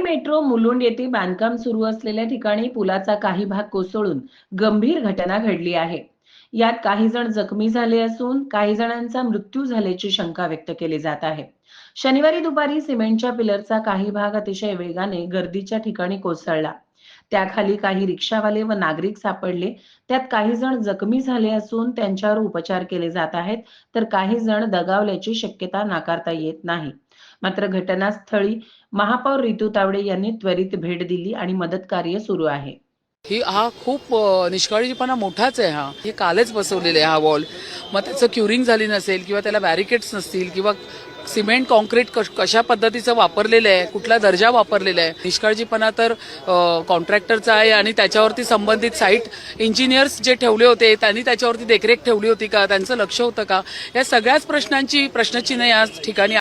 Metro Mulund येथे बांधकाम सुरू असलेल्या ठिकाणी पुलाचा काही भाग कोसळून गंभीर घटना घडली आहे. यात काही जण जखमी झाले असून काही जणांचा मृत्यू झाल्याची शंका व्यक्त केली जात आहे. शनिवारी दुपारी सिमेंटच्या पिलरचा काही भाग अतिशय वेगाने गर्दीच्या ठिकाणी कोसळला. त्याखाली काही रिक्षावाले व नागरिक सापडले. त्यात काही जण जखमी झाले असून त्यांच्यावर उपचार केले जात आहेत, तर काही जण दगावल्याची शक्यता नाकारता येत नाही. मात्र घटनास्थळी महापौर रितू तावडे यांनी त्वरित भेट दिली आणि मदत कार्य सुरू आहे. हा खूप निष्काळजीपणा मोठाच आहे. हे कालच बसवलेले आहे हा वॉल. मग त्याचं क्युरिंग झाली नसेल किंवा त्याला बॅरिकेड्स नसतील किंवा सिमेंट कॉन्क्रीट कशा पद्धतीचं वापरलेलं आहे, कुठला दर्जा वापरलेला आहे. निष्काळजीपणा तर कॉन्ट्रॅक्टरचा आहे आणि त्याच्यावरती संबंधित साईट इंजिनियर्स जे ठेवले होते त्यांनी त्याच्यावरती देखरेख ठेवली होती का, त्यांचं लक्ष होतं का, या सगळ्याच प्रश्नांची प्रश्नचिन्ह या ठिकाणी